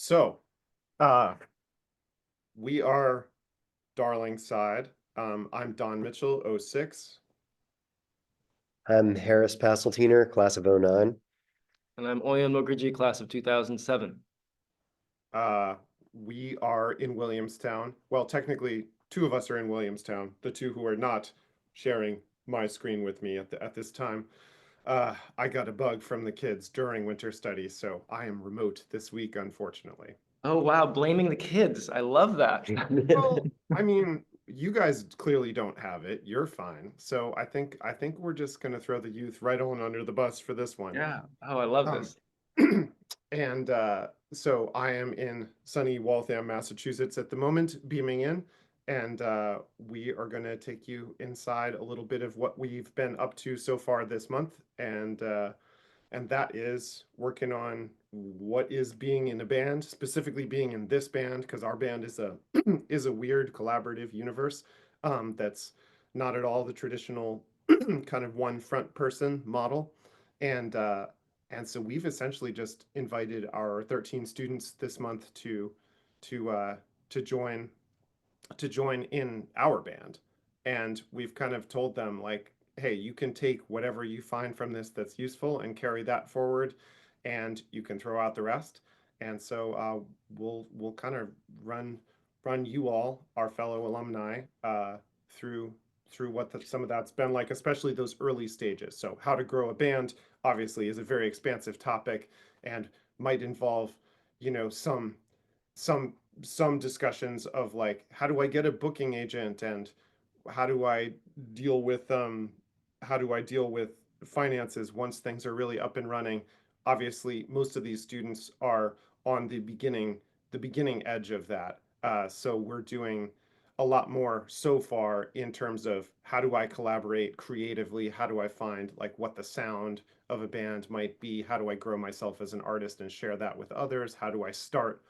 So, uh, we are Darlingside. I'm Don Mitchell, '06. I'm Harris Paseltiner, class of '09. And I'm Auyon Mukharji, class of 2007. Uh, we are in Williamstown. Well, technically, two of us are in Williamstown. The two who are not sharing my screen with me at this time. I got a bug from the kids during winter study, so I am remote this week, unfortunately. Oh, wow, blaming the kids. I love that. Well, I mean, you guys clearly don't have it. You're fine. So I think we're just gonna throw the youth right on under the bus for this one. Yeah. Oh, I love Um, this. and so I am in sunny Waltham, Massachusetts at the moment, beaming in, and we are gonna take you inside a little bit of what we've been up to so far this month, and that is working on what is being in a band, specifically being in this band, because our band is a is a weird collaborative universe that's not at all the traditional kind of one front person model, and uh, and so we've essentially just invited our 13 students this month to uh, to join to join in our band. And we've kind of told them, like, hey, you can take whatever you find from this that's useful and carry that forward, and you can throw out the rest. And so we'll kind of run you all, our fellow alumni, through what some of that's been like, especially those early stages. So how to grow a band obviously is a very expansive topic and might involve, some some discussions of, like, how do I get a booking agent, and how do I deal with finances once things are really up and running. Obviously, most of these students are on the beginning edge of that. So we're doing a lot more so far in terms of how do I collaborate creatively? How do I find, like, what the sound of a band might be? How do I grow myself as an artist and share that with others? How do I start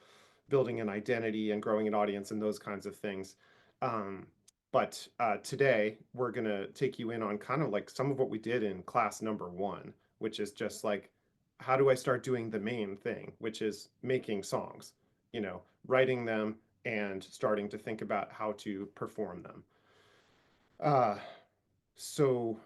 building an identity and growing an audience and those kinds of things. But today we're gonna take you in on kind of like some of what we did in class number one, which is just like, how do I start doing the main thing, which is making songs, writing them and starting to think about how to perform them. Uh, so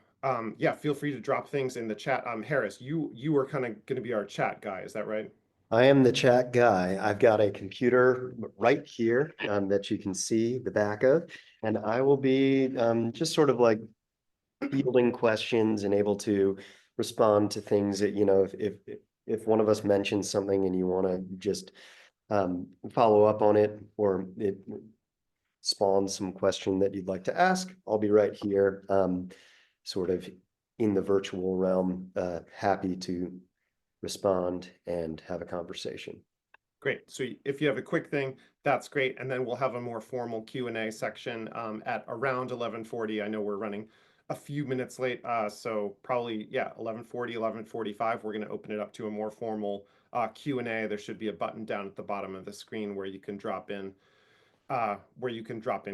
yeah, feel free to drop things in the chat. Harris, you are kind of going to be our chat guy, is that right? I am the chat guy. I've got a computer right here that you can see the back of, and I will be just sort of like fielding questions and able to respond to things that, if one of us mentions something and you want to just follow up on it, or it spawns some question that you'd like to ask, I'll be right here, sort of in the virtual realm, happy to respond and have a conversation. Great. So if you have a quick thing, that's great. And then we'll have a more formal Q&A section at around 11:40. I know we're running a few minutes late, so probably, yeah, 11:40, 11:45, we're going to open it up to a more formal Q&A. There should be a button down at the bottom of the screen where you can drop in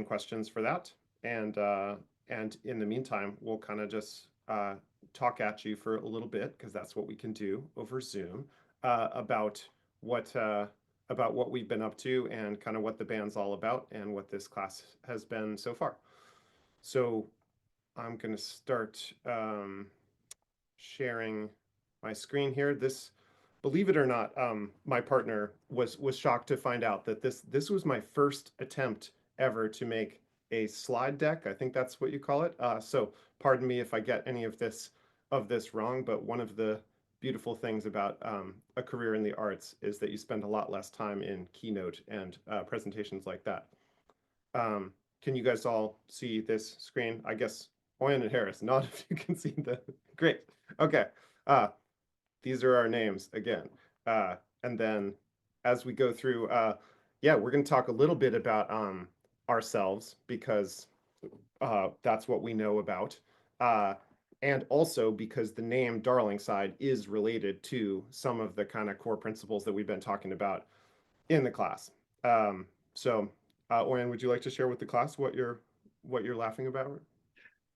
questions for that. And in the meantime, we'll kind of just talk at you for a little bit, because that's what we can do over Zoom, about what we've been up to and kind of what the band's all about and what this class has been so far. So I'm going to start sharing my screen here. Believe it or not, my partner was shocked to find out that this was my first attempt ever to make a slide deck. I think that's what you call it. So pardon me if I get any of this wrong, but one of the beautiful things about a career in the arts is that you spend a lot less time in keynote and presentations like that. Can you guys all see this screen? I guess Auyon and Harris, not if you can see the. Great. Okay. These are our names again. And then as we go through, yeah, we're going to talk a little bit about ourselves, because that's what we know about. And also because the name Darlingside is related to some of the kind of core principles that we've been talking about in the class. So, Auyon, would you like to share with the class what you're laughing about?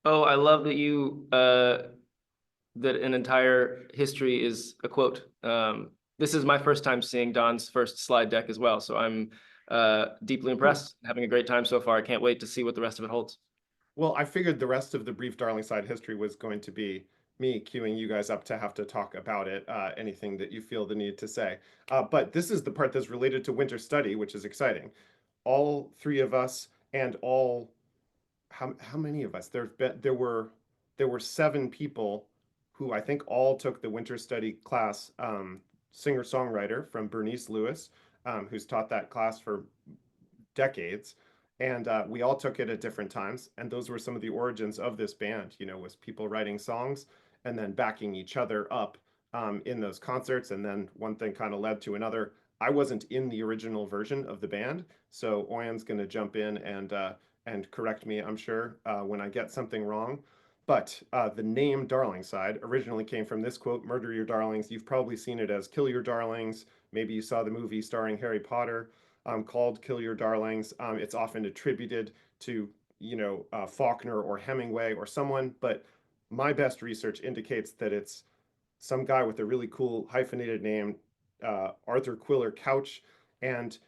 Oh, I love that you that an entire history is a quote. This is my first time seeing Don's first slide deck as well, so I'm deeply impressed, having a great time so far. I can't wait to see what the rest of it holds. Well, I figured the rest of the brief Darlingside history was going to be me queuing you guys up to have to talk about it, anything that you feel the need to say. But this is the part that's related to winter study, which is exciting. All three of us and all how many of us? There were 7 people who I think all took the winter study class. Singer-songwriter from Bernice Lewis, who's taught that class for decades, and we all took it at different times. And those were some of the origins of this band. Was people writing songs and then backing each other up in those concerts, and then one thing kind of led to another. I wasn't in the original version of the band, so Oyon's going to jump in and correct me, I'm sure, when I get something wrong. But the name Darlingside originally came from this quote: "Murder your darlings." You've probably seen it as "Kill your darlings." Maybe you saw the movie starring Harry Potter, called "Kill Your Darlings." It's often attributed to Faulkner or Hemingway or someone, but my best research indicates that it's some guy with a really cool hyphenated name, Arthur Quiller Couch, and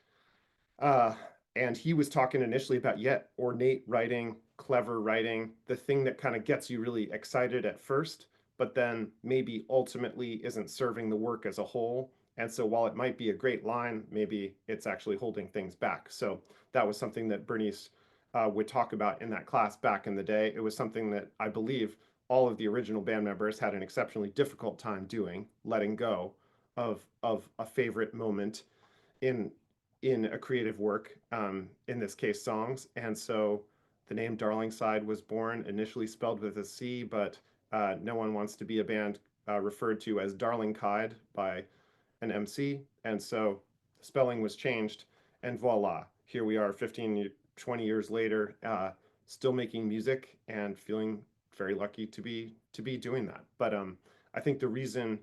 uh, and he was talking initially about yet ornate writing, clever writing, the thing that kind of gets you really excited at first, but then maybe ultimately isn't serving the work as a whole. And so while it might be a great line, maybe it's actually holding things back. So that was something that Bernice would talk about in that class back in the day. It was something that I believe all of the original band members had an exceptionally difficult time doing, letting go of a favorite moment in in a creative work, in this case songs. And so the name Darlingside was born, initially spelled with a C, but no one wants to be a band referred to as Darlingkide by an MC. And so the spelling was changed, and voila, here we are 15, 20 years later, still making music and feeling very lucky to be doing that. But I think the reason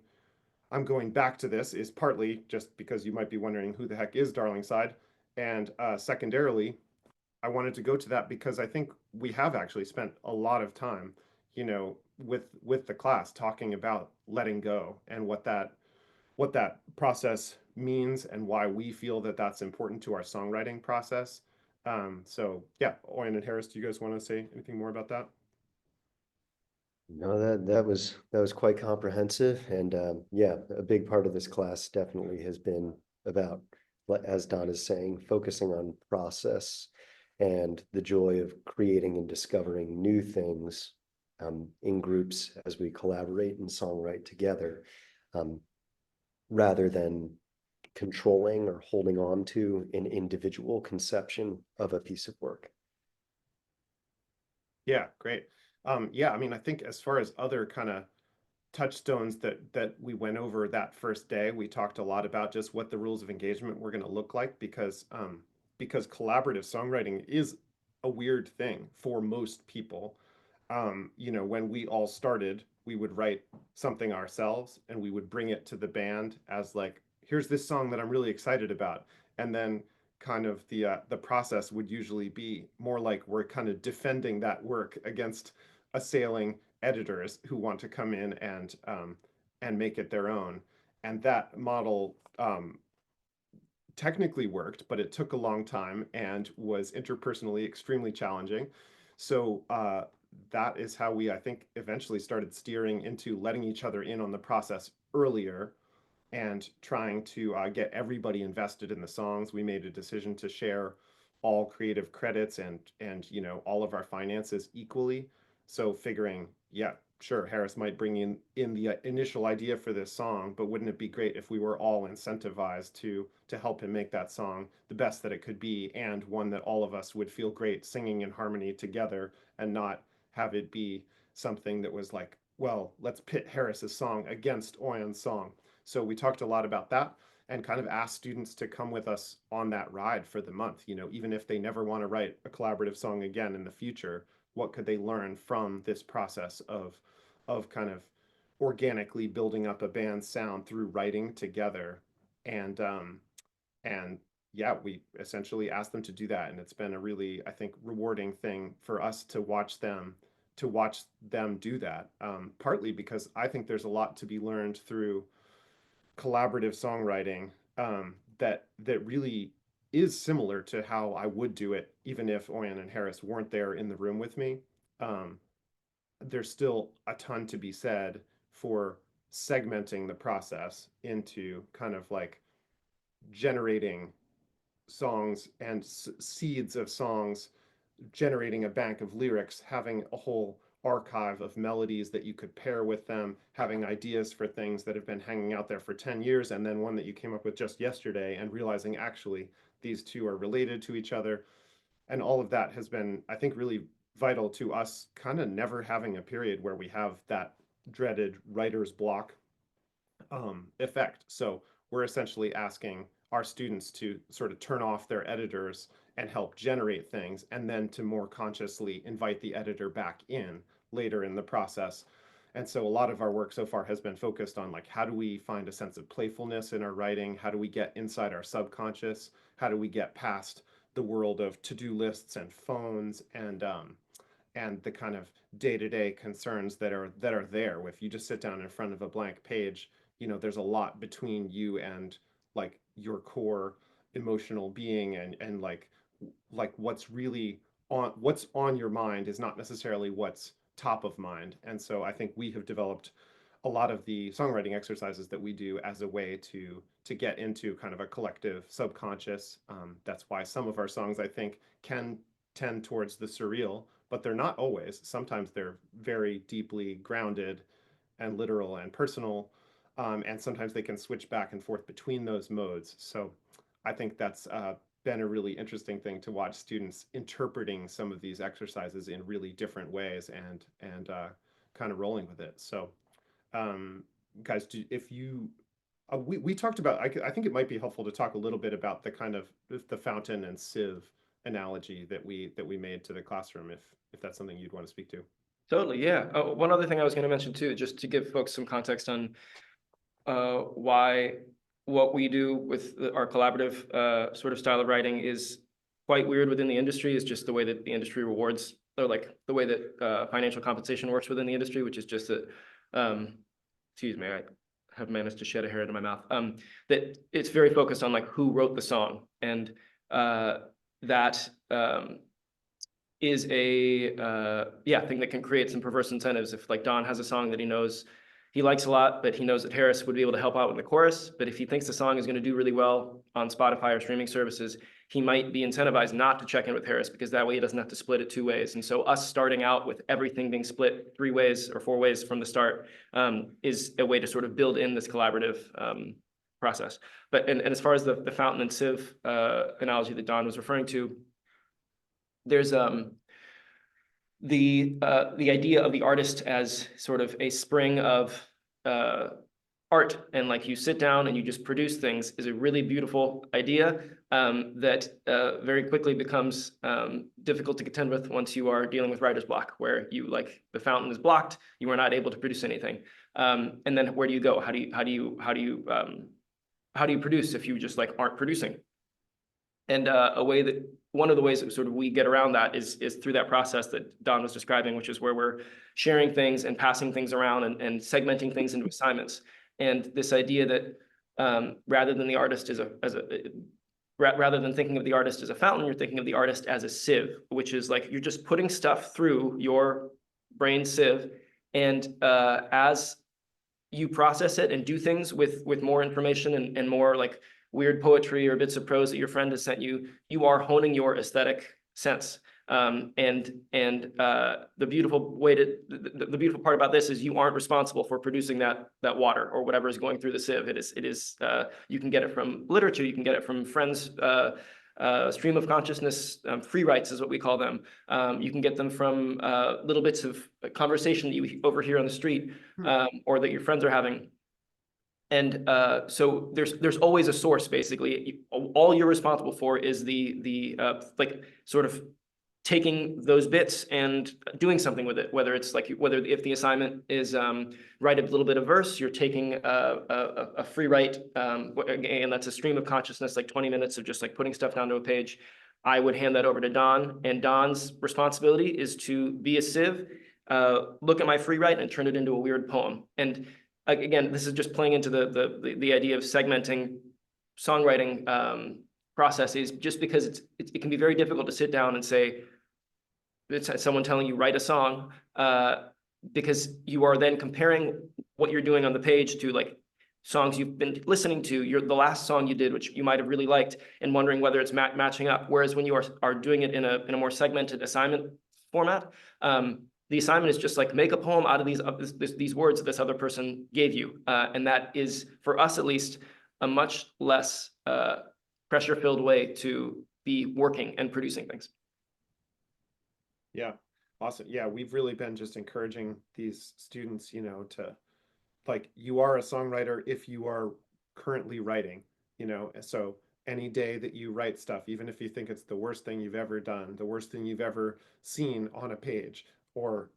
I'm going back to this is partly just because you might be wondering who the heck is Darlingside, and secondarily, I wanted to go to that because I think we have actually spent a lot of time, with the class talking about letting go and what that process means and why we feel that that's important to our songwriting process. So yeah, Oyen and Harris, do you guys want to say anything more about that? No, that was quite comprehensive, and yeah, a big part of this class definitely has been about, as Don is saying, focusing on process and the joy of creating and discovering new things in groups as we collaborate and songwrite together, um, rather than controlling or holding on to an individual conception of a piece of work. Yeah, great. Yeah, I mean, I think as far as other kind of touchstones that we went over that first day, we talked a lot about just what the rules of engagement were going to look like, because collaborative songwriting is a weird thing for most people. When we all started, we would write something ourselves and we would bring it to the band as like, here's this song that I'm really excited about. And then kind of the process would usually be more like we're kind of defending that work against assailing editors who want to come in and make it their own. And that model technically worked, but it took a long time and was interpersonally extremely challenging. So that is how we, I think, eventually started steering into letting each other in on the process earlier and trying to get everybody invested in the songs. We made a decision to share all creative credits and all of our finances equally. So figuring, yeah, sure, Harris might bring in the initial idea for this song, but wouldn't it be great if we were all incentivized to help him make that song the best that it could be, and one that all of us would feel great singing in harmony together, and not have it be something that was like, well, let's pit Harris's song against Oyon's song. So we talked a lot about that and kind of asked students to come with us on that ride for the month. Even if they never want to write a collaborative song again in the future, what could they learn from this process of kind of organically building up a band sound through writing together? And yeah, we essentially asked them to do that, and it's been a really, I think, rewarding thing for us to watch them do that. Partly because I think there's a lot to be learned through collaborative songwriting that really is similar to how I would do it, even if Auyon and Harris weren't there in the room with me. Um, there's still a ton to be said for segmenting the process into kind of like generating songs and seeds of songs, generating a bank of lyrics, having a whole archive of melodies that you could pair with them, having ideas for things that have been hanging out there for 10 years, and then one that you came up with just yesterday, and realizing actually these two are related to each other. And all of that has been, I think, really vital to us kind of never having a period where we have that dreaded writer's block effect. So we're essentially asking our students to sort of turn off their editors and help generate things, and then to more consciously invite the editor back in later in the process. And so a lot of our work so far has been focused on like, how do we find a sense of playfulness in our writing? How do we get inside our subconscious? How do we get past the world of to-do lists and phones and the kind of day-to-day concerns that are there. If you just sit down in front of a blank page, there's a lot between you and like your core emotional being, and like what's on your mind is not necessarily what's top of mind. And so I think we have developed a lot of the songwriting exercises that we do as a way to get into kind of a collective subconscious. That's why some of our songs, I think, can tend towards the surreal, but they're not always. Sometimes they're very deeply grounded and literal and personal, and sometimes they can switch back and forth between those modes. So I think that's been a really interesting thing to watch students interpreting some of these exercises in really different ways, and kind of rolling with it. So guys, if you we talked about, I think it might be helpful to talk a little bit about the kind of the fountain and sieve analogy that we made to the classroom, if that's something you'd want to speak to. Totally, yeah. One other thing I was going to mention too, just to give folks some context on why what we do with our collaborative sort of style of writing is quite weird within the industry, is just the way that the industry rewards, or like the way that financial compensation works within the industry, which is just that, excuse me, I have managed to shed a hair out of my mouth, that it's very focused on like who wrote the song, and that is a thing that can create some perverse incentives. If like Don has a song that he knows he likes a lot, but he knows that Harris would be able to help out with the chorus, but if he thinks the song is going to do really well on Spotify or streaming services, he might be incentivized not to check in with Harris, because that way he doesn't have to split it 2 ways. And so us starting out with everything being split 3 ways or 4 ways from the start is a way to sort of build in this collaborative process. But and as far as the fountain and sieve analogy that Don was referring to, there's the idea of the artist as sort of a spring of art, and like you sit down and you just produce things, is a really beautiful idea that very quickly becomes difficult to contend with once you are dealing with writer's block, where you like the fountain is blocked, you are not able to produce anything, and then where do you go? How do you produce if you just like aren't producing? And one of the ways that sort of we get around that is through that process that Don was describing, which is where we're sharing things and passing things around and segmenting things into assignments. And this idea that rather than thinking of the artist as a fountain, you're thinking of the artist as a sieve, which is like you're just putting stuff through your brain sieve, and as you process it and do things with more information and more like weird poetry or bits of prose that your friend has sent you, you are honing your aesthetic sense. And the beautiful part about this is you aren't responsible for producing that water or whatever is going through the sieve. It is you can get it from literature, you can get it from friends, stream of consciousness, free writes is what we call them. You can get them from little bits of conversation that you overhear on the street, or that your friends are having. And so there's always a source. Basically, all you're responsible for is the like sort of taking those bits and doing something with it. Whether it's like if the assignment is write a little bit of verse, you're taking a free write, and that's a stream of consciousness, like 20 minutes of just like putting stuff down to a page. I would hand that over to Don, and Don's responsibility is to be a sieve, look at my free write and turn it into a weird poem. And again, this is just playing into the idea of segmenting songwriting processes, just because it can be very difficult to sit down and say, it's someone telling you write a song, because you are then comparing what you're doing on the page to like songs you've been listening to, the last song you did, which you might have really liked, and wondering whether it's matching up. Whereas when you are doing it in a more segmented assignment format, the assignment is just like make a poem out of these words that this other person gave you, and that is, for us at least, a much less pressure-filled way to be working and producing things. Yeah, awesome. Yeah, we've really been just encouraging these students, you know, to like, you are a songwriter if you are currently writing, you know, so any day that you write stuff, even if you think it's the worst thing you've ever done, the worst thing you've ever seen on a page, or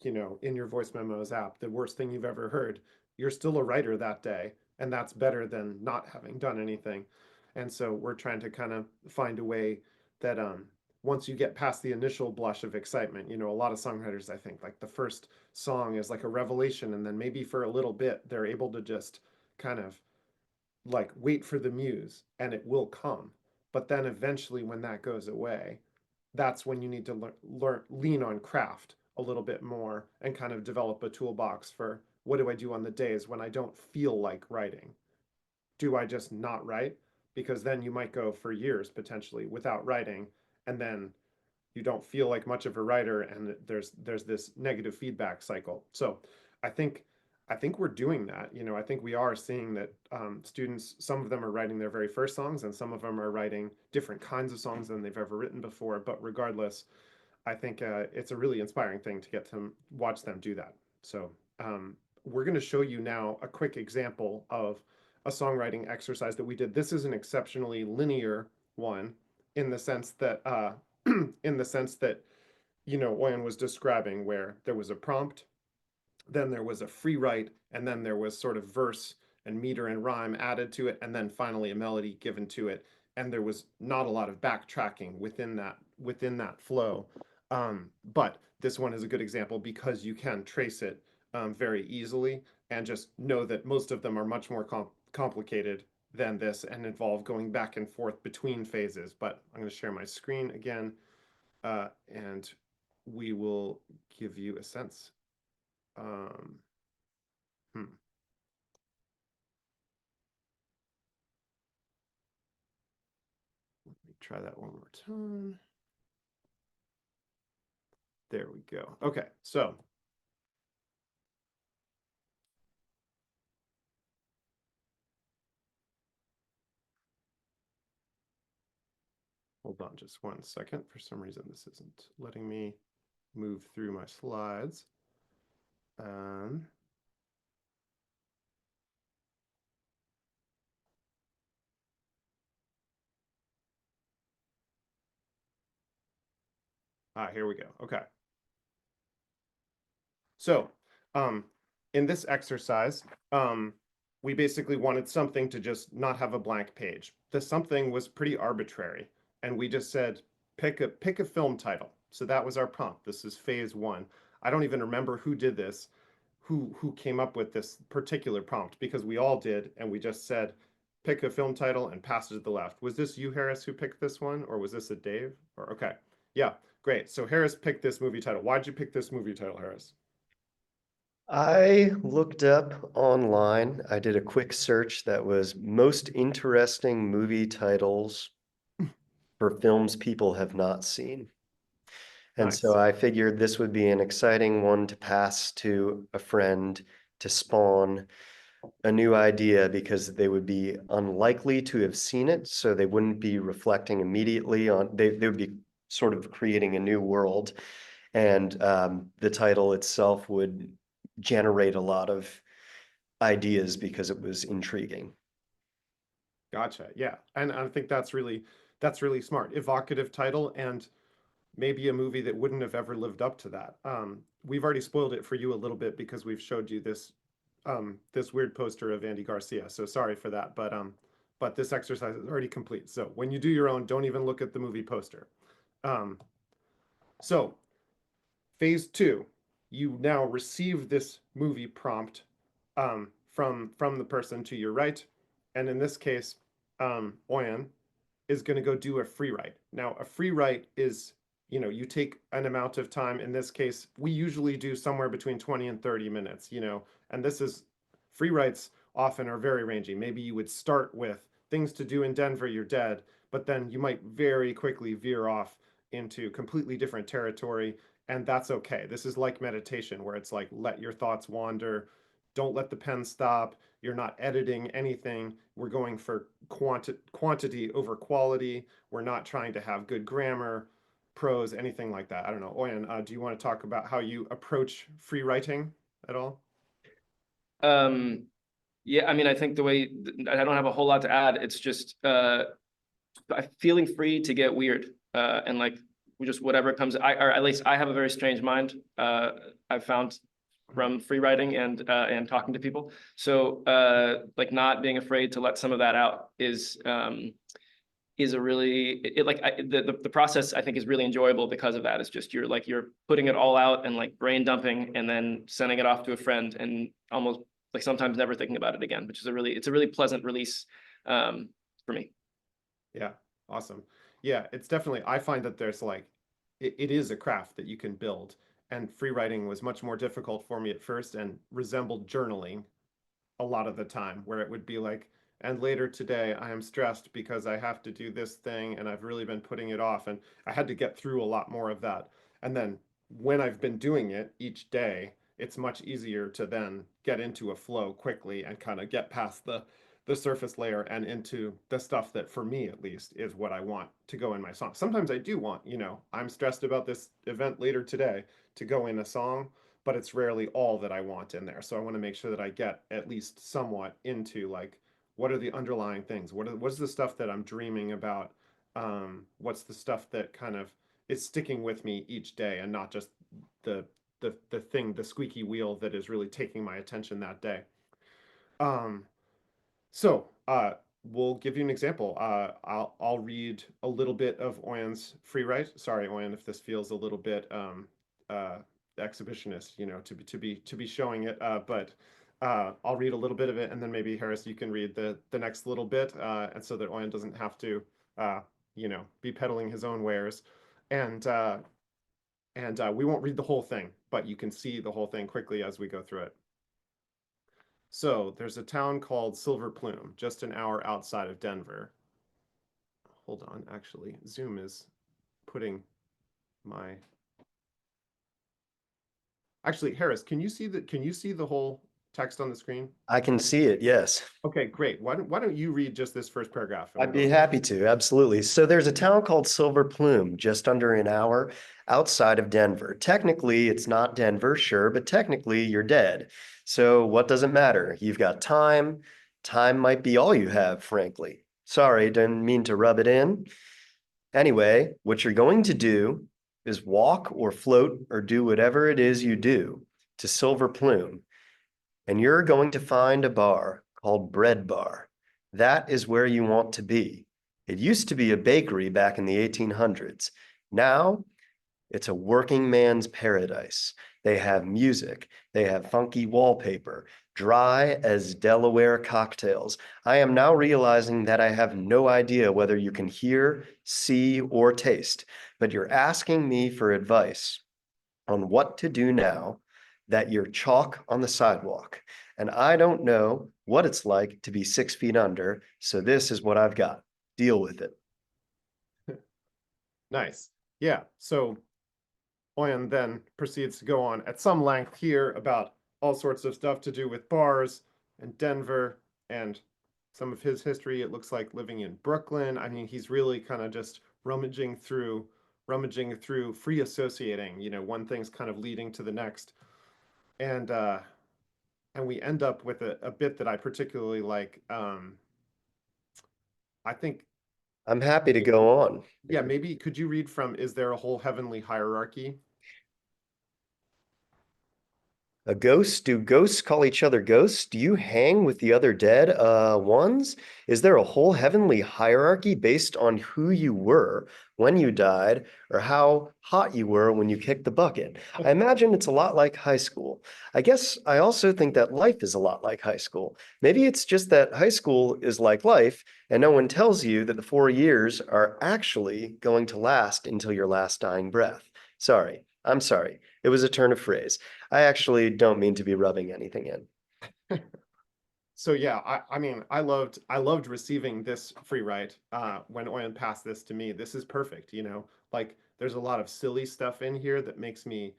you know, in your voice memos app, the worst thing you've ever heard, you're still a writer that day, and that's better than not having done anything. And so we're trying to kind of find a way that once you get past the initial blush of excitement, you know, a lot of songwriters, I think, like the first song is like a revelation, and then maybe for a little bit they're able to just kind of like wait for the muse and it will come. But then eventually when that goes away, that's when you need to lean on craft a little bit more and kind of develop a toolbox for, what do I do on the days when I don't feel like writing? Do I just not write? Because then you might go for years potentially without writing, and then you don't feel like much of a writer, and there's this negative feedback cycle. So I think we're doing that. You know, I think we are seeing that students, some of them are writing their very first songs, and some of them are writing different kinds of songs than they've ever written before. But regardless, I think it's a really inspiring thing to get to watch them do that. So we're going to show you now a quick example of a songwriting exercise that we did. This is an exceptionally linear one, in the sense that in the sense that, you know, Auyon was describing, where there was a prompt, then there was a free write, and then there was sort of verse and meter and rhyme added to it, and then finally a melody given to it. And there was not a lot of backtracking within that flow. But this one is a good example because you can trace it very easily, and just know that most of them are much more complicated than this and involve going back and forth between phases. But I'm going to share my screen again, and we will give you a sense. Hmm. Let me try that one more time. There we go. Okay, so hold on just 1 second. For some reason, this isn't letting me move through my slides. Here we go. Okay. So, in this exercise, we basically wanted something to just not have a blank page. The something was pretty arbitrary, and we just said, pick a film title. So that was our prompt. This is phase 1. I don't even remember who did this, who came up with this particular prompt, because we all did, and we just said, pick a film title and pass it to the left. Was this you, Harris, who picked this one, or was this a Dave? Or okay, yeah, great. So Harris picked this movie title. Why'd you pick this movie title, Harris? I looked up online. I did a quick search that was most interesting movie titles for films people have not seen. And so Nice. I figured this would be an exciting one to pass to a friend to spawn a new idea, because they would be unlikely to have seen it. So they wouldn't be reflecting immediately on, they would be sort of creating a new world. And the title itself would generate a lot of ideas because it was intriguing. Gotcha. Yeah. And I think that's really smart. Evocative title, and maybe a movie that wouldn't have ever lived up to that. We've already spoiled it for you a little bit because we've showed you this this weird poster of Andy Garcia. So sorry for that, but this exercise is already complete. So when you do your own, don't even look at the movie poster. So phase 2, you now receive this movie prompt, from the person to your right. And in this case, Auyon is going to go do a free write. Now, a free write is, you take an amount of time. In this case, we usually do somewhere between 20 and 30 minutes, and this is free writes often are very rangy. Maybe you would start with things to do in Denver, you're dead, but then you might very quickly veer off into completely different territory, and that's okay. This is like meditation, where it's like, let your thoughts wander, don't let the pen stop, you're not editing anything. We're going for quantity over quality. We're not trying to have good grammar, prose, anything like that. I don't know. Auyon, do you want to talk about how you approach free writing at all? Yeah, I mean, I think I don't have a whole lot to add. It's just feeling free to get weird, and like just whatever comes. Or at least I have a very strange mind. I've found from free writing and talking to people. So like not being afraid to let some of that out is a really the process I think is really enjoyable because of that. It's just you're putting it all out and like brain dumping and then sending it off to a friend and almost like sometimes never thinking about it again, which is it's a really pleasant release for me. Yeah, awesome. Yeah, it's definitely, I find that there's like, it is a craft that you can build. And free writing was much more difficult for me at first and resembled journaling a lot of the time, where it would be like, and later today I am stressed because I have to do this thing and I've really been putting it off. And I had to get through a lot more of that. And then when I've been doing it each day, it's much easier to then get into a flow quickly and kind of get past the surface layer and into the stuff that, for me at least, is what I want to go in my song. Sometimes I do want, I'm stressed about this event later today, to go in a song, but it's rarely all that I want in there. So I want to make sure that I get at least somewhat into like, what are the underlying things? What's the stuff that I'm dreaming about? What's the stuff that kind of is sticking with me each day, and not just the the squeaky wheel that is really taking my attention that day. Um, so we'll give you an example. I'll read a little bit of Oyon's free write. Sorry, Auyon, if this feels a little bit uh, exhibitionist, to be showing it. But I'll read a little bit of it, and then maybe Harris, you can read the next little bit, and so that Auyon doesn't have to, be peddling his own wares. And we won't read the whole thing, but you can see the whole thing quickly as we go through it. So there's a town called Silver Plume, just an hour outside of Denver. Hold on, actually, Zoom is putting my. Actually, Harris, can you see the whole text on the screen? I can see it, yes. Okay, great. Why don't you read just this first paragraph and I'd we'll go be from there. happy to, absolutely. So there's a town called Silver Plume, just under an hour outside of Denver. Technically, it's not Denver, sure, but technically you're dead. So what does it matter? You've got time. Time might be all you have, frankly. Sorry, didn't mean to rub it in. Anyway, what you're going to do is walk or float or do whatever it is you do to Silver Plume, and you're going to find a bar called Bread Bar. That is where you want to be. It used to be a bakery back in the 1800s. Now it's a working man's paradise. They have music, they have funky wallpaper, dry as Delaware cocktails. I am now realizing that I have no idea whether you can hear, see, or taste, but you're asking me for advice on what to do now that you're chalk on the sidewalk. And I don't know what it's like to be 6 feet under, so this is what I've got. Deal with it. Nice. Yeah. So Auyon then proceeds to go on at some length here about all sorts of stuff to do with bars and Denver and some of his history. It looks like living in Brooklyn. I mean, he's really kind of just rummaging through, free associating, one thing's kind of leading to the next. And we end up with a bit that I particularly like. I think, I'm happy to go on. yeah, maybe could you read from Is There a Whole Heavenly Hierarchy? A ghost? Do ghosts call each other ghosts? Do you hang with the other dead ones? Is there a whole heavenly hierarchy based on who you were when you died or how hot you were when you kicked the bucket? I imagine it's a lot like high school. I guess I also think that life is a lot like high school. Maybe it's just that high school is like life, and no one tells you that the 4 years are actually going to last until your last dying breath. Sorry, I'm sorry. It was a turn of phrase. I actually don't mean to be rubbing anything in. So yeah, I mean, I loved receiving this free write when Oyen passed this to me. This is perfect, you know. Like there's a lot of silly stuff in here that makes me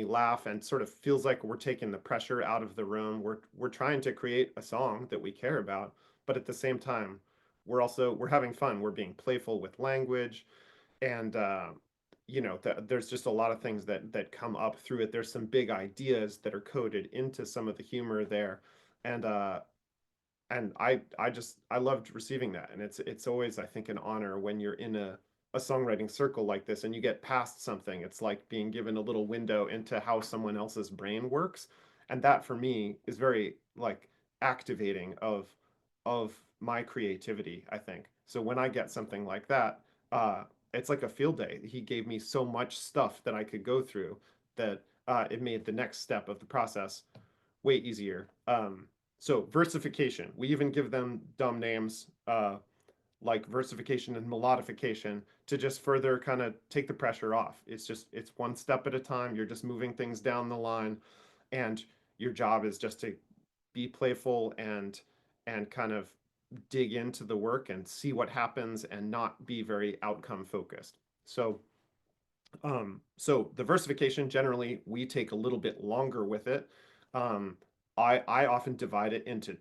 laugh and sort of feels like we're taking the pressure out of the room. We're trying to create a song that we care about, but at the same time, we're having fun. We're being playful with language and there's just a lot of things that come up through it. There's some big ideas that are coded into some of the humor there, and I loved receiving that, and it's always, I think, an honor when you're in a songwriting circle like this and you get past something. It's like being given a little window into how someone else's brain works, and that for me is very like activating of my creativity, I think. So when I get something like that, it's like a field day. He gave me so much stuff that I could go through that it made the next step of the process way easier. So versification, we even give them dumb names like versification and melodification to just further kind of take the pressure off. It's one step at a time. You're just moving things down the line, and your job is just to be playful and kind of dig into the work and see what happens and not be very outcome focused. So the versification, generally we take a little bit longer with it. Um, I often divide it into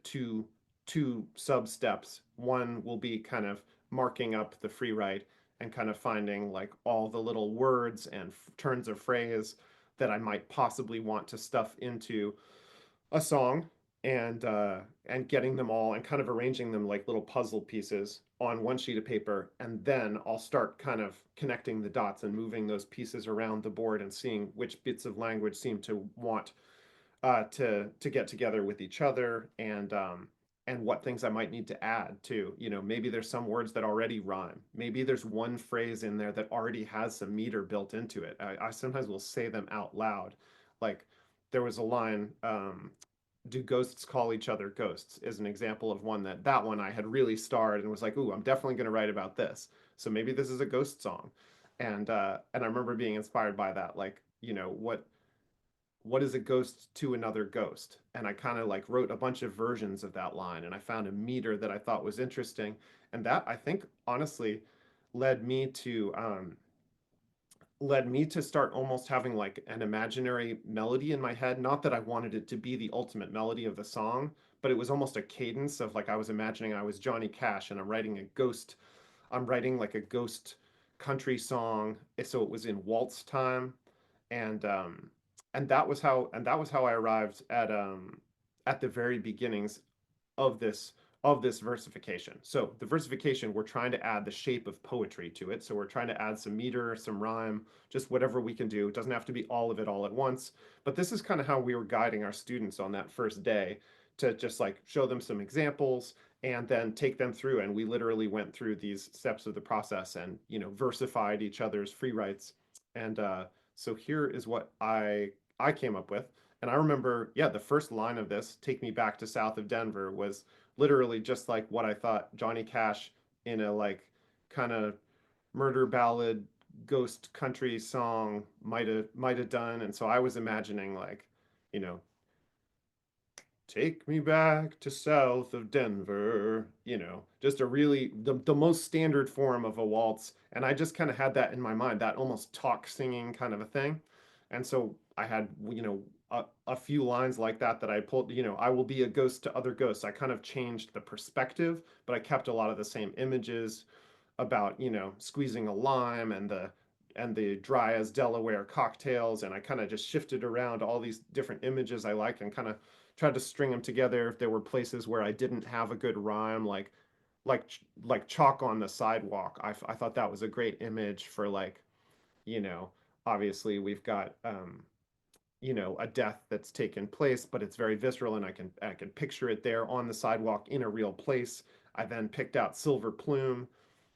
two sub steps. One will be kind of marking up the free write and kind of finding like all the little words and turns of phrase that I might possibly want to stuff into a song and getting them all and kind of arranging them like little puzzle pieces on one sheet of paper, and then I'll start kind of connecting the dots and moving those pieces around the board and seeing which bits of language seem to want to get together with each other, and what things I might need to add too. You know, maybe there's some words that already rhyme. Maybe there's one phrase in there that already has some meter built into it. I sometimes will say them out loud. Like there was a line, do ghosts call each other ghosts, is an example of one that one I had really starred and was like, ooh, I'm definitely going to write about this. So maybe this is a ghost song. And I remember being inspired by that. Like, you know, what is a ghost to another ghost? And I kind of like wrote a bunch of versions of that line, and I found a meter that I thought was interesting. And that, I think, honestly led me to start almost having like an imaginary melody in my head. Not that I wanted it to be the ultimate melody of the song, but it was almost a cadence of like I was imagining I was Johnny Cash and I'm writing like a ghost country song. So it was in waltz time, and that was how I arrived at the very beginnings of this versification. So the versification, we're trying to add the shape of poetry to it. So we're trying to add some meter, some rhyme, just whatever we can do. It doesn't have to be all of it all at once. But this is kind of how we were guiding our students on that first day, to just like show them some examples and then take them through. And we literally went through these steps of the process and, versified each other's free writes. And so here is what I came up with. And I remember, yeah, the first line of this, "Take Me Back to South of Denver," was literally just like what I thought Johnny Cash in a like kind of murder ballad ghost country song might have done. And so I was imagining like, you know, "Take me back to south of Denver," just a really the most standard form of a waltz. And I just kind of had that in my mind, that almost talk singing kind of a thing. And so I had, a few lines like that I pulled, "I will be a ghost to other ghosts." I kind of changed the perspective, but I kept a lot of the same images about, squeezing a lime and the dry as Delaware cocktails. And I kind of just shifted around all these different images I liked and kind of tried to string them together. If there were places where I didn't have a good rhyme, like chalk on the sidewalk, I thought that was a great image for like, you know, obviously we've got you know, a death that's taken place, but it's very visceral, and I can picture it there on the sidewalk in a real place. I then picked out Silver Plume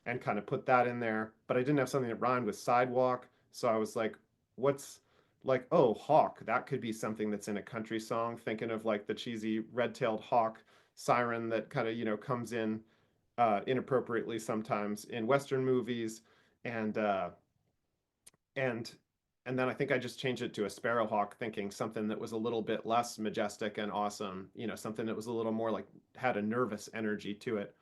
and kind of put that in there, but I didn't have something that rhymed with sidewalk. So I was like, what's like, oh, hawk, that could be something that's in a country song, thinking of like the cheesy red-tailed hawk siren that kind of, you know, comes in inappropriately sometimes in Western movies. And and and then I think I just changed it to a sparrowhawk, thinking something that was a little bit less majestic and awesome, you know, something that was a little more like had a nervous energy to it.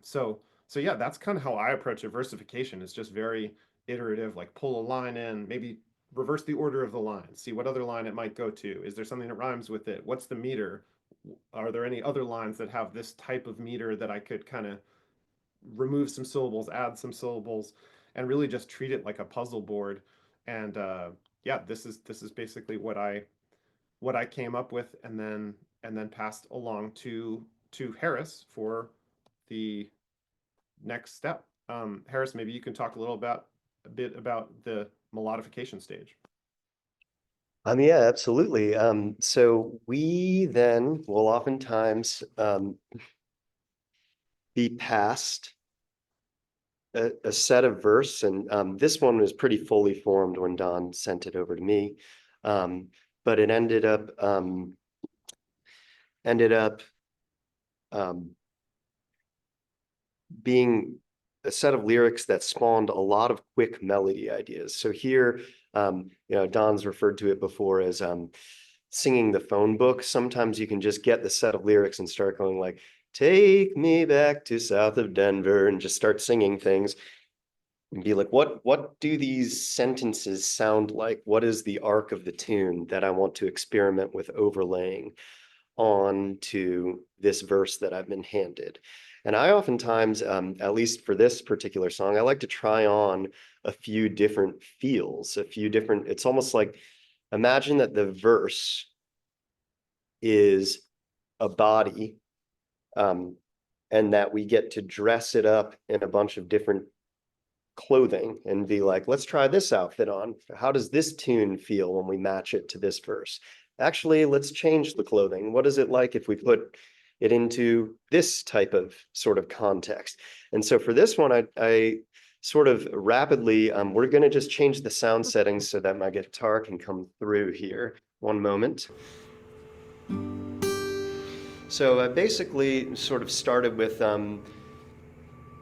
So yeah, that's kind of how I approach a versification. It's just very iterative, like pull a line in, maybe reverse the order of the line, see what other line it might go to. Is there something that rhymes with it? What's the meter? Are there any other lines that have this type of meter that I could kind of remove some syllables, add some syllables, and really just treat it like a puzzle board. And yeah, this is basically what I came up with, and then passed along to Harris for the next step. Harris, maybe you can talk a bit about the melodification stage. Yeah, absolutely. So we then will oftentimes be passed a set of verse, and this one was pretty fully formed when Don sent it over to me. But it ended up being a set of lyrics that spawned a lot of quick melody ideas. So here, you know, Don's referred to it before as singing the phone book. Sometimes you can just get the set of lyrics and start going like, take me back to south of Denver, and just start singing things and be like, what do these sentences sound like? What is the arc of the tune that I want to experiment with overlaying onto this verse that I've been handed? And I oftentimes, at least for this particular song, I like to try on a few different feels, it's almost like, imagine that the verse is a body, and that we get to dress it up in a bunch of different clothing and be like, let's try this outfit on. How does this tune feel when we match it to this verse? Actually, let's change the clothing. What is it like if we put it into this type of sort of context? And so for this one, I sort of rapidly, we're going to just change the sound settings so that my guitar can come through here. One moment. So I basically sort of started with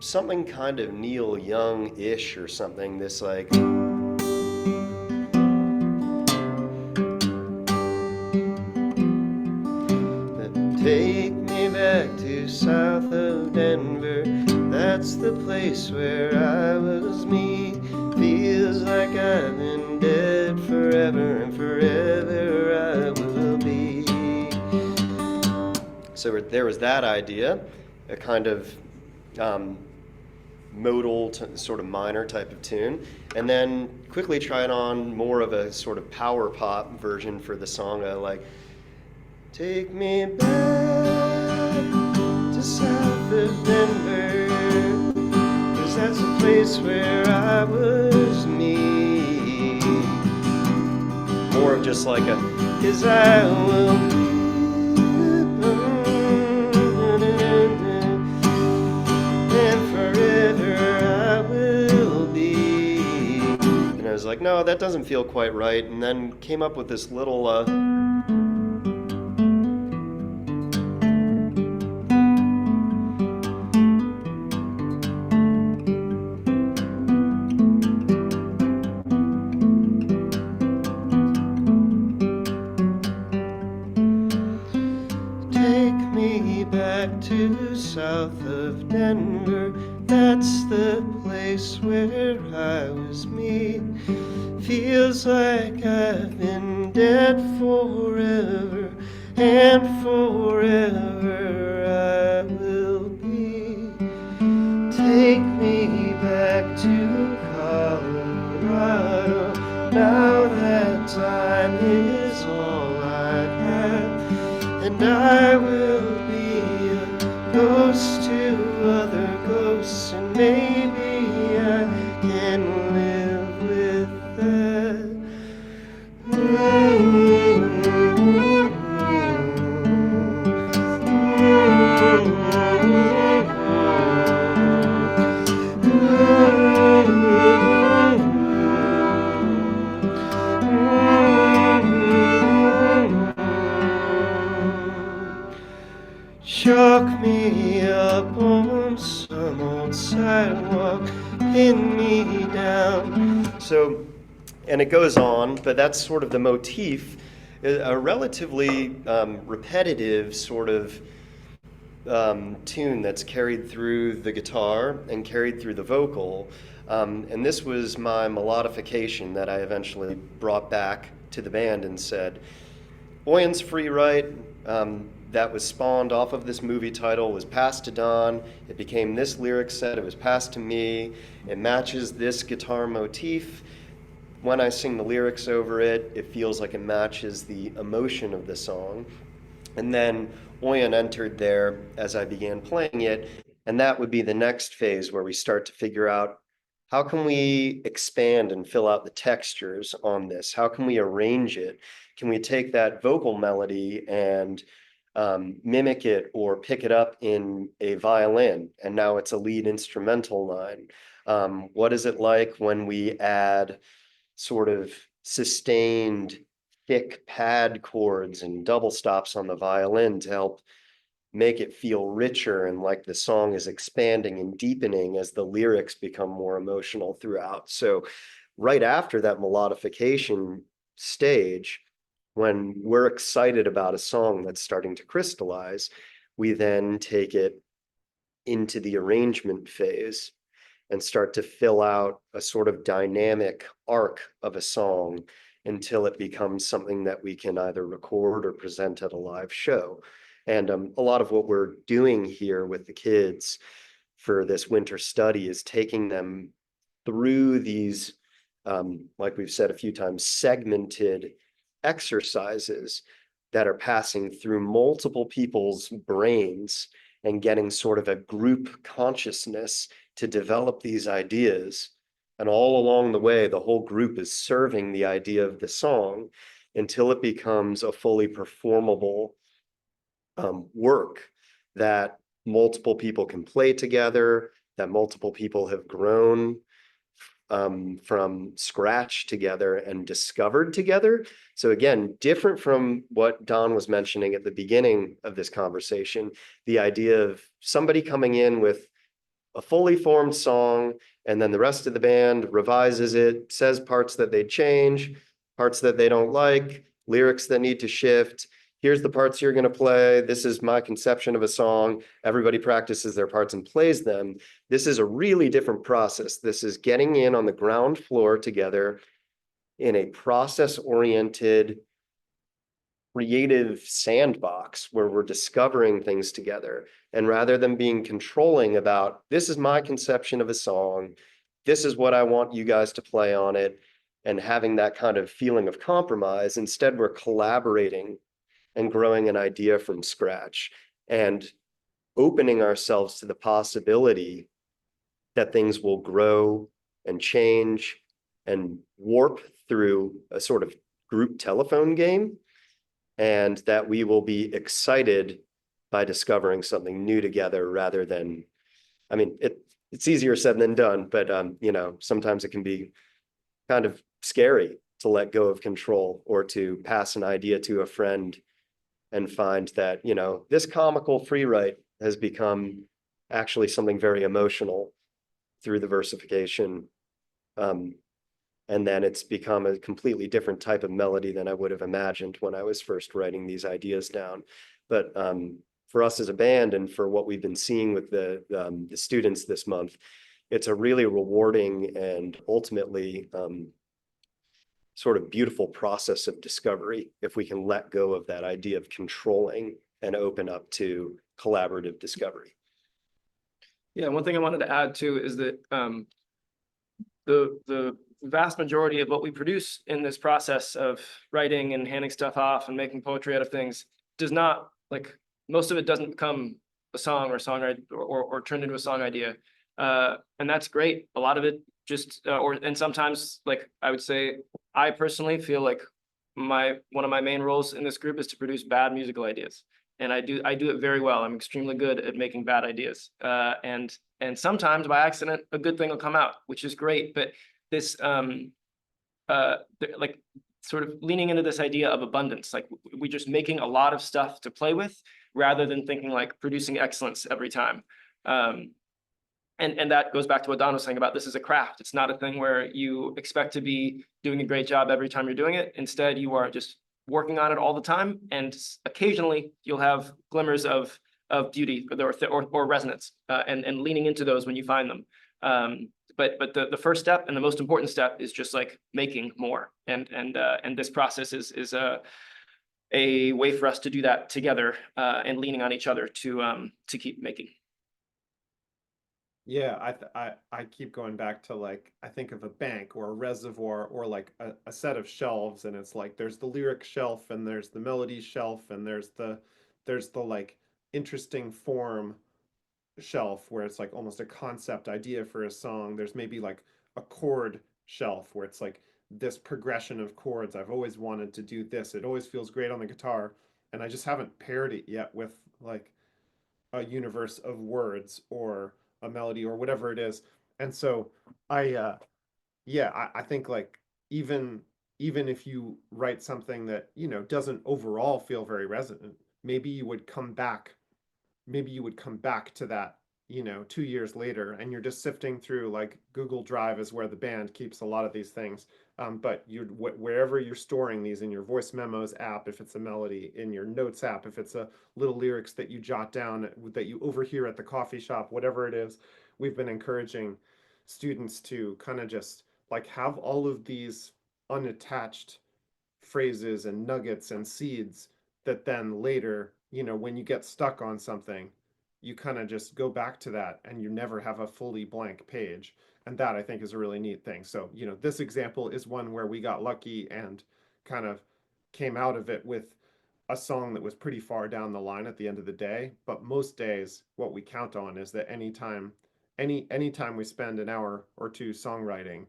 something kind of Neil Young-ish or something, this like... Take me back to south of Denver, that's the place where I was me. Feels like I've been dead forever, and forever I will be. So there was that idea, a kind of modal sort of minor type of tune, and then quickly tried on more of a sort of power pop version for the song. I like, take me back to south of Denver, 'cause that's the place where I was me. More of just like a, 'cause I will be. I was like, no, that doesn't feel quite right. And then came up with this little take me back to south of Denver, that's the place where I was me. Feels like I've been dead forever, and forever I will be. Take me back to Colorado, now that time is all I have, and I will be a ghost to other ghosts, and maybe I can live with that. Lock me up on some old sidewalk, pin me down. So, and it goes on, but that's sort of the motif, a relatively repetitive sort of tune that's carried through the guitar and carried through the vocal. And this was my melodification that I eventually brought back to the band and said, Auyon's free write that was spawned off of this movie title was passed to Don. It became this lyric set. It was passed to me. It matches this guitar motif. When I sing the lyrics over it, it feels like it matches the emotion of the song. And then Auyon entered there as I began playing it. And that would be the next phase where we start to figure out how can we expand and fill out the textures on this? How can we arrange it? Can we take that vocal melody and mimic it or pick it up in a violin? And now it's a lead instrumental line. What is it like when we add sort of sustained thick pad chords and double stops on the violin to help make it feel richer and like the song is expanding and deepening as the lyrics become more emotional throughout. So right after that melodification stage, when we're excited about a song that's starting to crystallize, we then take it into the arrangement phase and start to fill out a sort of dynamic arc of a song until it becomes something that we can either record or present at a live show. And a lot of what we're doing here with the kids for this winter study is taking them through these, like we've said a few times, segmented exercises that are passing through multiple people's brains and getting sort of a group consciousness to develop these ideas. And all along the way, the whole group is serving the idea of the song until it becomes a fully performable work that multiple people can play together, that multiple people have grown from scratch together and discovered together. So again, different from what Don was mentioning at the beginning of this conversation, the idea of somebody coming in with a fully formed song, and then the rest of the band revises it, says parts that they change, parts that they don't like, lyrics that need to shift. Here's the parts you're going to play. This is my conception of a song. Everybody practices their parts and plays them. This is a really different process. This is getting in on the ground floor together in a process-oriented, creative sandbox where we're discovering things together. And rather than being controlling about, this is my conception of a song, this is what I want you guys to play on it, and having that kind of feeling of compromise, instead we're collaborating and growing an idea from scratch and opening ourselves to the possibility that things will grow and change and warp through a sort of group telephone game, and that we will be excited by discovering something new together rather than, I mean, it's easier said than done, but you know, sometimes it can be kind of scary to let go of control or to pass an idea to a friend and find that, you know, this comical free write has become actually something very emotional through the versification. And then it's become a completely different type of melody than I would have imagined when I was first writing these ideas down. But for us as a band and for what we've been seeing with the students this month, it's a really rewarding and ultimately sort of beautiful process of discovery if we can let go of that idea of controlling and open up to collaborative discovery. Yeah, one thing I wanted to add too is that the vast majority of what we produce in this process of writing and handing stuff off and making poetry out of things does not, like, most of it doesn't become a song or songwriter or turned into a song idea. And that's great. A lot of it just, and sometimes, like, I would say, I personally feel like one of my main roles in this group is to produce bad musical ideas. And I do it very well. I'm extremely good at making bad ideas. And sometimes by accident, a good thing will come out, which is great. But this, like, sort of leaning into this idea of abundance, like we're just making a lot of stuff to play with rather than thinking like producing excellence every time. And that goes back to what Don was saying about this is a craft. It's not a thing where you expect to be doing a great job every time you're doing it. Instead, you are just working on it all the time, and occasionally you'll have glimmers of beauty or resonance, and leaning into those when you find them. But the first step and the most important step is just like making more, and this process is a way for us to do that together, and leaning on each other to keep making. Yeah, I keep going back to, like, I think of a bank or a reservoir or like a set of shelves, and it's like there's the lyric shelf and there's the melody shelf and there's the like interesting form shelf where it's like almost a concept idea for a song. There's maybe like a chord shelf where it's like this progression of chords. I've always wanted to do this. It always feels great on the guitar, and I just haven't paired it yet with like a universe of words or a melody or whatever it is. And so I think like even even if you write something that, doesn't overall feel very resonant, maybe you would come back maybe you would come back to that, 2 years later, and you're just sifting through, like, Google Drive is where the band keeps a lot of these things. But wherever you're storing these, in your voice memos app, if it's a melody, in your notes app, if it's a little lyrics that you jot down that you overhear at the coffee shop, whatever it is, we've been encouraging students to kind of just like have all of these unattached phrases and nuggets and seeds that then later, when you get stuck on something, you kind of just go back to that and you never have a fully blank page. And that, I think, is a really neat thing. So, this example is one where we got lucky and kind of came out of it with a song that was pretty far down the line at the end of the day. But most days, what we count on is that anytime we spend an hour or two songwriting,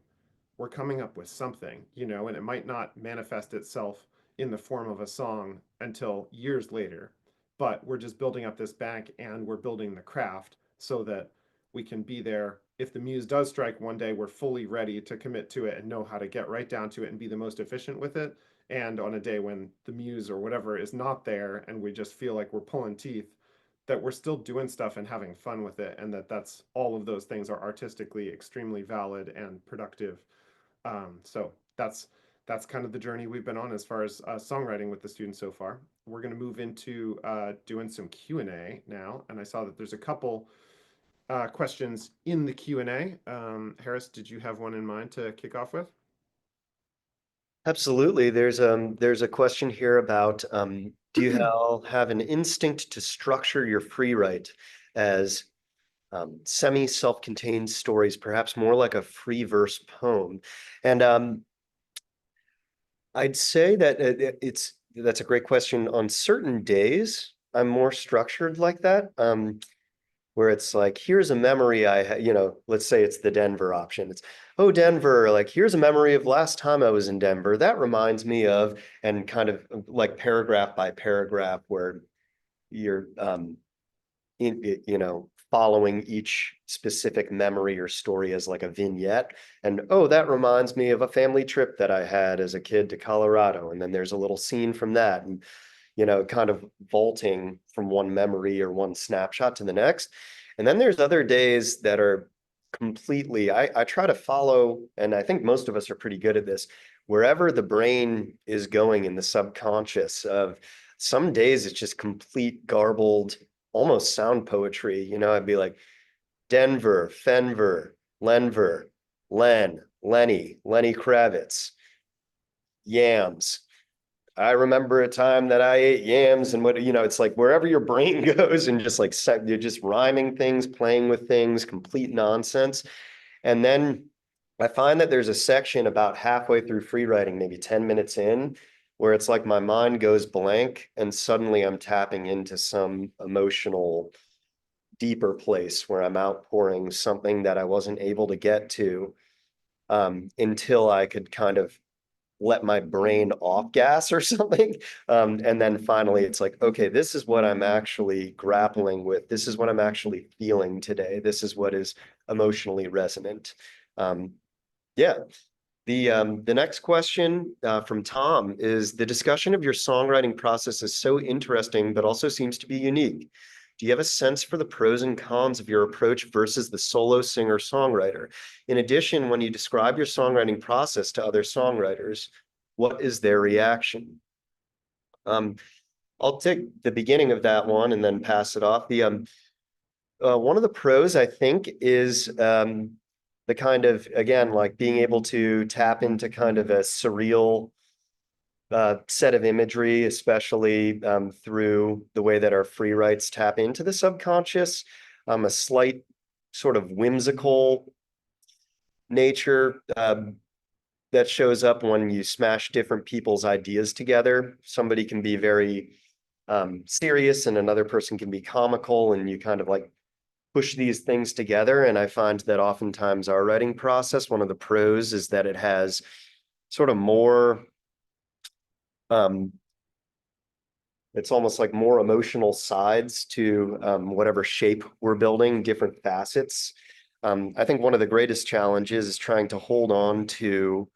we're coming up with something, and it might not manifest itself in the form of a song until years later. But we're just building up this bank and we're building the craft so that we can be there. If the muse does strike one day, we're fully ready to commit to it and know how to get right down to it and be the most efficient with it. And on a day when the muse or whatever is not there and we just feel like we're pulling teeth, that we're still doing stuff and having fun with it, and that's all of those things are artistically extremely valid and productive. So that's kind of the journey we've been on as far as songwriting with the students so far. We're going to move into doing some Q&A now, and I saw that there's a couple questions in the Q&A. Harris, did you have one in mind to kick off with? Absolutely. There's a question here about do you have an instinct to structure your free write as semi-self-contained stories, perhaps more like a free verse poem? And I'd say that that's a great question. On certain days, I'm more structured like that, where it's like, here's a memory let's say it's the Denver option. It's, oh, Denver, like, here's a memory of last time I was in Denver. That reminds me of, and kind of like paragraph by paragraph, where you're following each specific memory or story as like a vignette. And, oh, that reminds me of a family trip that I had as a kid to Colorado. And then there's a little scene from that, and, kind of vaulting from one memory or one snapshot to the next. And then there's other days that are completely, I try to follow, and I think most of us are pretty good at this, wherever the brain is going in the subconscious. Of some days it's just complete garbled, almost sound poetry. I'd be like, Denver, Fenver, Lenver, Lenny Kravitz, yams. I remember a time that I ate yams, and it's like wherever your brain goes, and just like you're just rhyming things, playing with things, complete nonsense. And then I find that there's a section about halfway through free writing, maybe 10 minutes in, where it's like my mind goes blank and suddenly I'm tapping into some emotional, deeper place where I'm outpouring something that I wasn't able to get to until I could kind of let my brain off gas or something. And then finally it's like, okay, this is what I'm actually grappling with. This is what I'm actually feeling today. This is what is emotionally resonant. Yeah. The next question from Tom is, the discussion of your songwriting process is so interesting, but also seems to be unique. Do you have a sense for the pros and cons of your approach versus the solo singer-songwriter? In addition, when you describe your songwriting process to other songwriters, what is their reaction? I'll take the beginning of that one and then pass it off. One of the pros, I think, is the kind of, again, like being able to tap into kind of a surreal set of imagery, especially through the way that our free writes tap into the subconscious, a slight sort of whimsical nature that shows up when you smash different people's ideas together. Somebody can be very serious and another person can be comical, and you kind of like push these things together. And I find that oftentimes our writing process, one of the pros is that it has sort of more, it's almost like more emotional sides to whatever shape we're building, different facets. I think one of the greatest challenges is trying to hold on to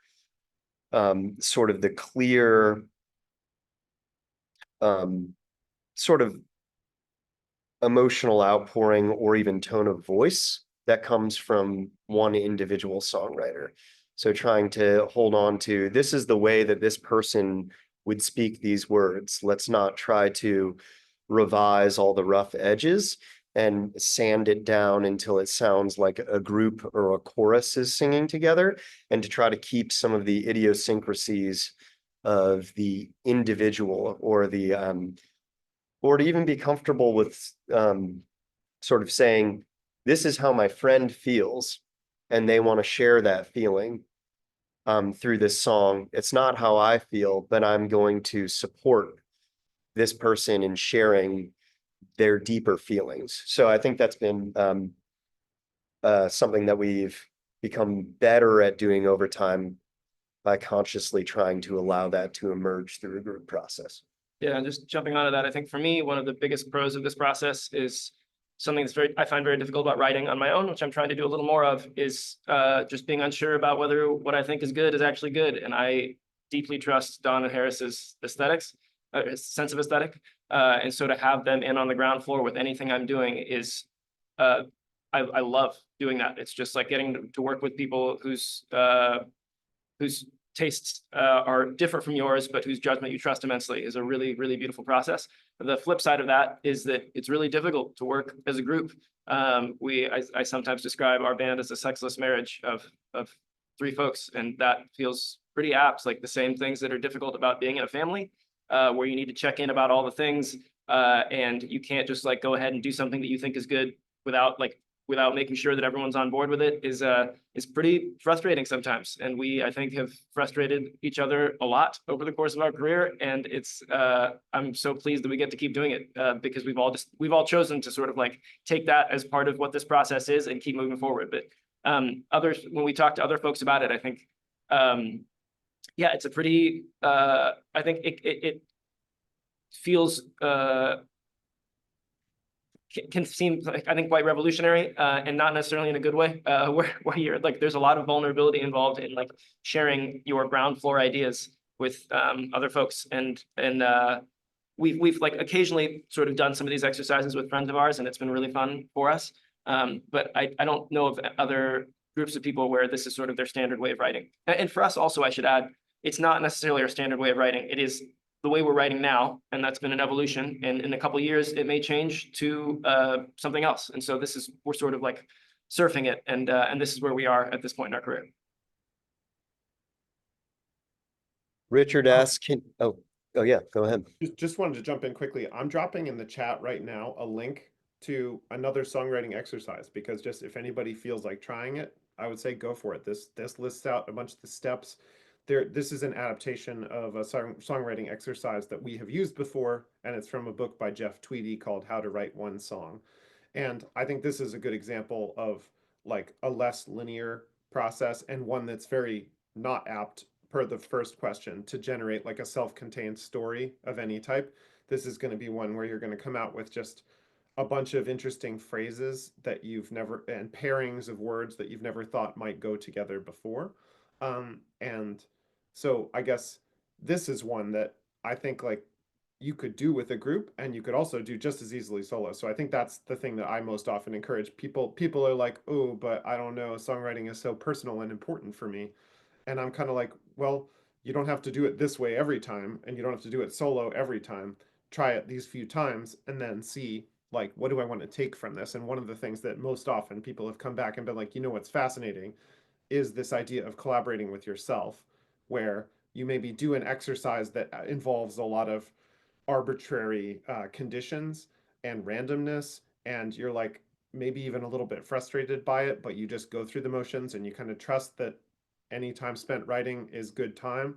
sort of the clear sort of emotional outpouring or even tone of voice that comes from one individual songwriter. So trying to hold on to, this is the way that this person would speak these words. Let's not try to revise all the rough edges and sand it down until it sounds like a group or a chorus is singing together, and to try to keep some of the idiosyncrasies of the individual or to even be comfortable with sort of saying, this is how my friend feels, and they want to share that feeling through this song. It's not how I feel, but I'm going to support this person in sharing their deeper feelings. So I think that's been something that we've become better at doing over time by consciously trying to allow that to emerge through a group process. Yeah, and just jumping onto that, I think for me, one of the biggest pros of this process is something that's I find very difficult about writing on my own, which I'm trying to do a little more of, is just being unsure about whether what I think is good is actually good. And I deeply trust Don and Harris's aesthetics, sense of aesthetic. And so to have them in on the ground floor with anything I'm doing is, I love doing that. It's just like getting to work with people whose tastes are different from yours, but whose judgment you trust immensely, is a really, really beautiful process. The flip side of that is that it's really difficult to work as a group. I sometimes describe our band as a sexless marriage of three folks, and that feels pretty apt. Like the same things that are difficult about being in a family, where you need to check in about all the things, and you can't just like go ahead and do something that you think is good without making sure that everyone's on board with it, is pretty frustrating sometimes. And we, I think, have frustrated each other a lot over the course of our career. And it's, I'm so pleased that we get to keep doing it, because we've all chosen to sort of like take that as part of what this process is and keep moving forward. But when we talk to other folks about it, I think, yeah, it's a pretty, I think it feels, can seem like, I think, quite revolutionary, and not necessarily in a good way, where you're like, there's a lot of vulnerability involved in like sharing your ground floor ideas with other folks. And we've like occasionally sort of done some of these exercises with friends of ours, and it's been really fun for us. But I don't know of other groups of people where this is sort of their standard way of writing. And for us also, I should add, it's not necessarily our standard way of writing. It is the way we're writing now, and that's been an evolution. And in a couple of years, it may change to something else. And so we're sort of like surfing it, and this is where we are at this point in our career. Richard asks, oh yeah, go ahead. Just wanted to jump in quickly. I'm dropping in the chat right now a link to another songwriting exercise, because just if anybody feels like trying it, I would say go for it. This lists out a bunch of the steps. This is an adaptation of a songwriting exercise that we have used before, and it's from a book by Jeff Tweedy called How to Write One Song. And I think this is a good example of like a less linear process, and one that's very not apt, per the first question, to generate like a self-contained story of any type. This is going to be one where you're going to come out with just a bunch of interesting phrases that you've never, and pairings of words that you've never thought might go together before. And so I guess this is one that I think like you could do with a group and you could also do just as easily solo. So I think that's the thing that I most often encourage people. People are like, oh, but I don't know, songwriting is so personal and important for me. And I'm kind of like, well, you don't have to do it this way every time, and you don't have to do it solo every time. Try it these few times and then see, like, what do I want to take from this? And one of the things that most often people have come back and been like, you know, what's fascinating is this idea of collaborating with yourself, where you maybe do an exercise that involves a lot of arbitrary conditions and randomness, and you're like maybe even a little bit frustrated by it, but you just go through the motions and you kind of trust that any time spent writing is good time.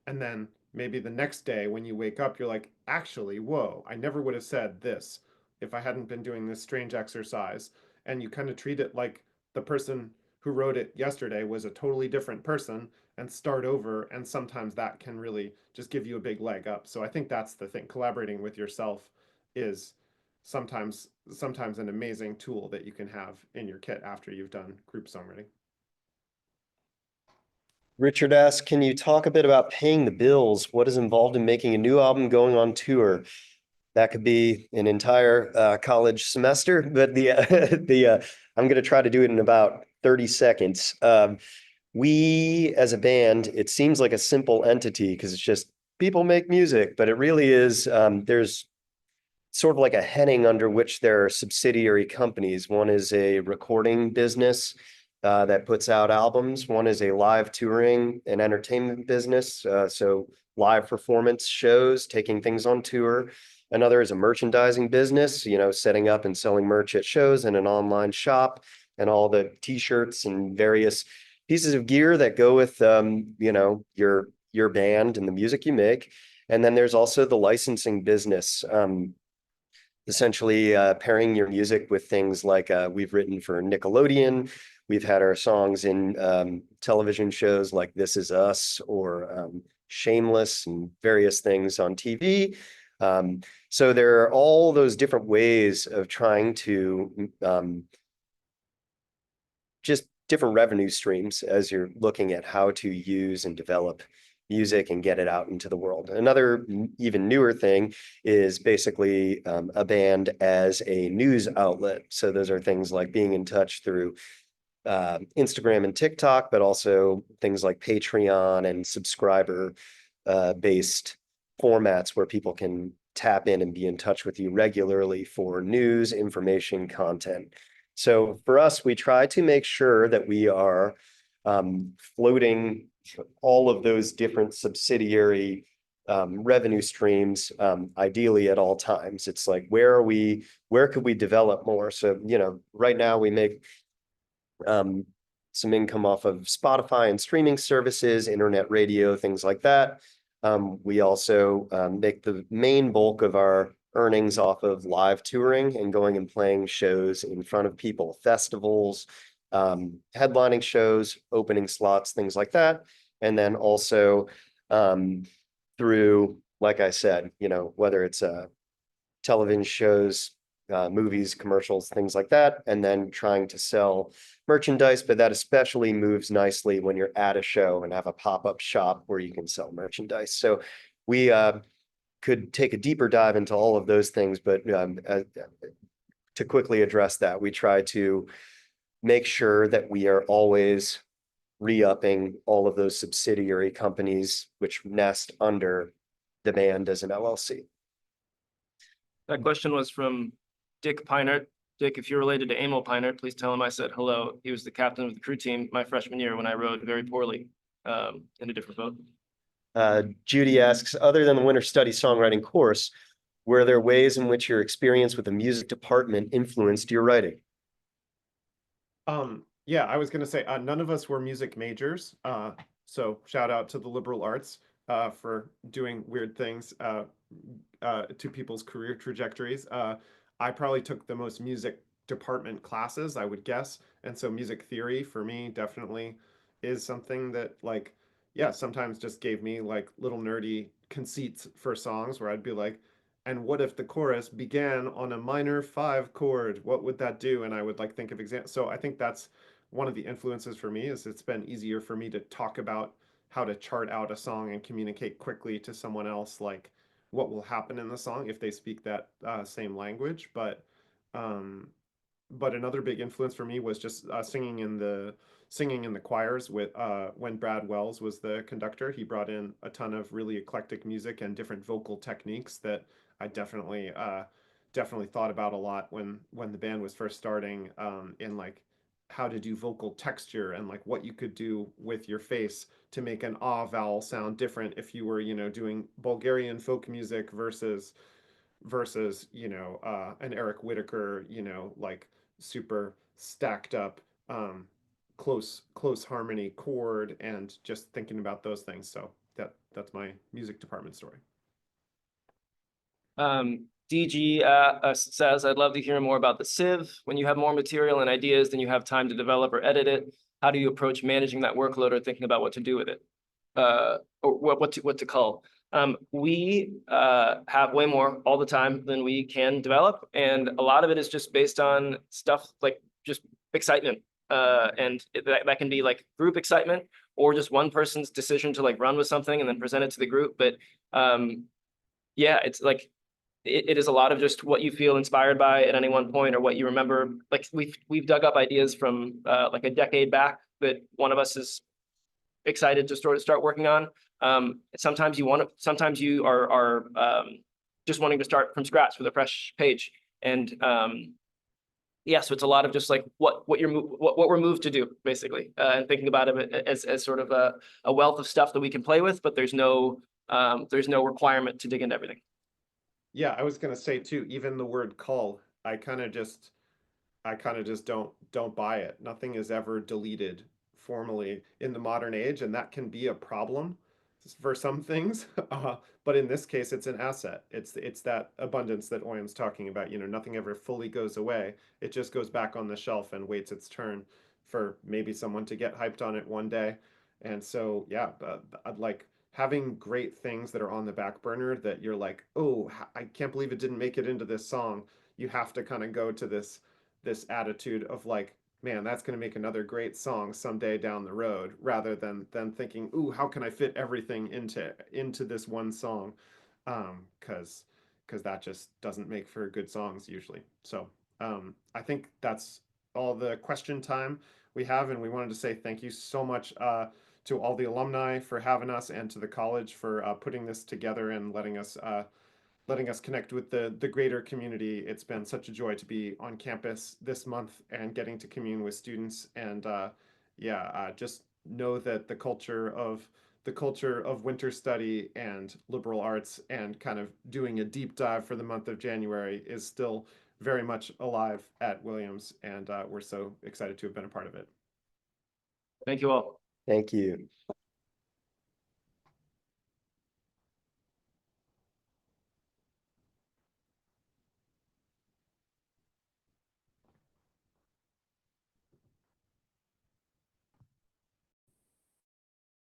And then maybe the next day when you wake up, you're like, actually, whoa, I never would have said this if I hadn't been doing this strange exercise. And you kind of treat it like the person who wrote it yesterday was a totally different person and start over. And sometimes that can really just give you a big leg up. So I think that's the thing. Collaborating with yourself is sometimes an amazing tool that you can have in your kit after you've done group songwriting. Richard asks, can you talk a bit about paying the bills? What is involved in making a new album going on tour? That could be an entire college semester, but I'm going to try to do it in about 30 seconds. We, as a band, it seems like a simple entity because it's just people make music, but it really is. There's sort of like a heading under which there are subsidiary companies. One is a recording business that puts out albums. One is a live touring and entertainment business. So live performance shows, taking things on tour. Another is a merchandising business, you know, setting up and selling merch at shows and an online shop and all the t-shirts and various pieces of gear that go with, you know, your band and the music you make. And then there's also the licensing business. Essentially pairing your music with things like we've written for Nickelodeon. We've had our songs in television shows like This Is Us or Shameless and various things on TV. So there are all those different ways of trying to just different revenue streams as you're looking at how to use and develop music and get it out into the world. Another even newer thing is basically a band as a news outlet. So those are things like being in touch through Instagram and TikTok, but also things like Patreon and subscriber based formats where people can tap in and be in touch with you regularly for news, information, content. So for us, we try to make sure that we are floating all of those different subsidiary revenue streams, ideally at all times. It's like, where could we develop more? So, you know, right now we make some income off of Spotify and streaming services, internet radio, things like that. We also make the main bulk of our earnings off of live touring and going and playing shows in front of people, festivals, headlining shows, opening slots, things like that. And then also through, like I said, you know, whether it's television shows, movies, commercials, things like that, and then trying to sell merchandise. But that especially moves nicely when you're at a show and have a pop-up shop where you can sell merchandise. So we could take a deeper dive into all of those things, but to quickly address that, we try to make sure that we are always re-upping all of those subsidiary companies which nest under the band as an LLC. That question was from Dick Pinert. Dick, if you're related to Emil Pinert, please tell him I said hello. He was the captain of the crew team my freshman year when I rowed very poorly in a different boat. Judy asks, other than the winter study songwriting course, were there ways in which your experience with the music department influenced your writing? Yeah, I was gonna say none of us were music majors. So shout out to the liberal arts for doing weird things to people's career trajectories. I probably took the most music department classes, I would guess. And so music theory for me definitely is something that like, yeah, sometimes just gave me like little nerdy conceits for songs where I'd be like, and what if the chorus began on a minor 5 chord? What would that do? And I would like think of examples. So I think that's one of the influences for me is it's been easier for me to talk about how to chart out a song and communicate quickly to someone else, like what will happen in the song if they speak that same language. Um, but another big influence for me was just singing in the choirs with when Brad Wells was the conductor. He brought in a ton of really eclectic music and different vocal techniques that I definitely thought about a lot when the band was first starting, in like how to do vocal texture and like what you could do with your face to make an ah vowel sound different if you were, doing Bulgarian folk music versus an Eric Whitaker, like super stacked up, close harmony chord, and just thinking about those things. So that's my music department story. DG says, I'd love to hear more about the sieve. When you have more material and ideas than you have time to develop or edit it, how do you approach managing that workload or thinking about what to do with it? Or what to cull? We have way more all the time than we can develop, and a lot of it is just based on stuff like just excitement, and that can be like group excitement or just one person's decision to like run with something and then present it to the group. But yeah, it's like it is a lot of just what you feel inspired by at any one point or what you remember. Like we've dug up ideas from like a decade back that one of us is excited to start working on. Sometimes you are just wanting to start from scratch with a fresh page. And yeah, so it's a lot of just like what we're moved to do, basically, and thinking about it as sort of a wealth of stuff that we can play with, but there's no requirement to dig into everything. Yeah, I was gonna say too, even the word cull, I kind of just don't buy it. Nothing is ever deleted formally in the modern age, and that can be a problem for some things. But in this case, it's an asset. It's that abundance that Oyon's talking about. Nothing ever fully goes away. It just goes back on the shelf and waits its turn for maybe someone to get hyped on it one day. And so, yeah, I'd like having great things that are on the back burner that you're like, oh, I can't believe it didn't make it into this song. You have to kind of go to this attitude of like, man, that's going to make another great song someday down the road, rather than thinking, ooh, how can I fit everything into this one song? Because that just doesn't make for good songs usually. So I think that's all the question time we have, and we wanted to say thank you so much to all the alumni for having us, and to the college for putting this together and letting us connect with the greater community. It's been such a joy to be on campus this month and getting to commune with students. And just know that the culture of winter study and liberal arts and kind of doing a deep dive for the month of January is still very much alive at Williams, and we're so excited to have been a part of it. Thank you all. Thank you.